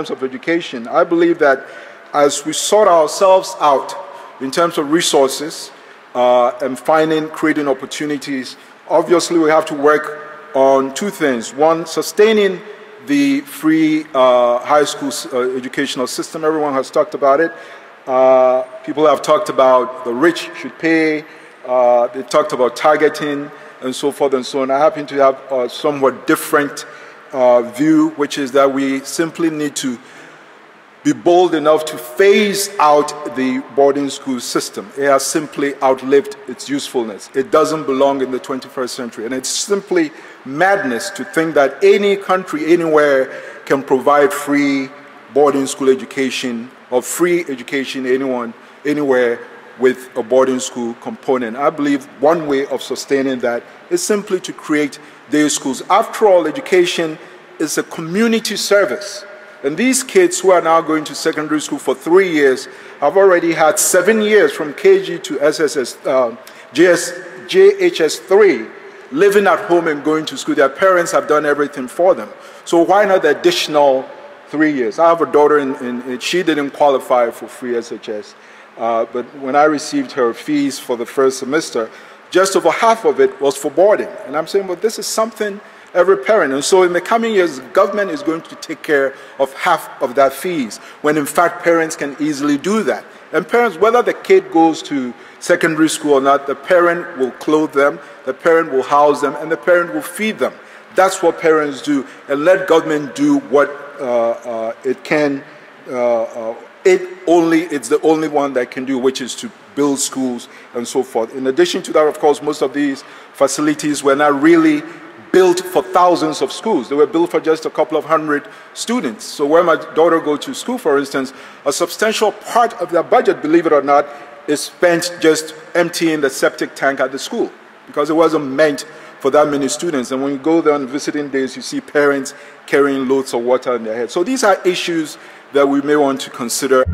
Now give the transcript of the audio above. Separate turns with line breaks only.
terms of education, I believe that as we sort ourselves out in terms of resources and creating opportunities, obviously we have to work on two things. One, sustaining the free high school educational system. Everyone has talked about it. People have talked about the rich should pay. They've talked about targeting and so forth and so on. I happen to have a somewhat different view, which is that we simply need to be bold enough to phase out the boarding school system. It has simply outlived its usefulness. It doesn't belong in the 21st century. And it's simply madness to think that any country, anywhere, can provide free boarding school education or free education anywhere with a boarding school component. I believe one way of sustaining that is simply to create day schools. After all, education is a community service. And these kids who are now going to secondary school for 3 years have already had 7 years from KG to JHS3 living at home and going to school. Their parents have done everything for them. So why not the additional 3 years? I have a daughter, she didn't qualify for free SHS. But when I received her fees for the first semester, just over half of it was for boarding. And I'm saying, well, this is something every parent. And so in the coming years, the government is going to take care of half of that fees, when in fact parents can easily do that. And parents, whether the kid goes to secondary school or not, the parent will clothe them, the parent will house them, and the parent will feed them. That's what parents do. And let government do what it can. It's the only one that can do, which is to build schools and so forth. In addition to that, of course, most of these facilities were not really built for thousands of schools. They were built for just a couple of hundred students. So where my daughter goes to school, for instance, a substantial part of their budget, believe it or not, is spent just emptying the septic tank at the school, because it wasn't meant for that many students. And when you go there on visiting days, you see parents carrying loads of water on their heads. So these are issues that we may want to consider.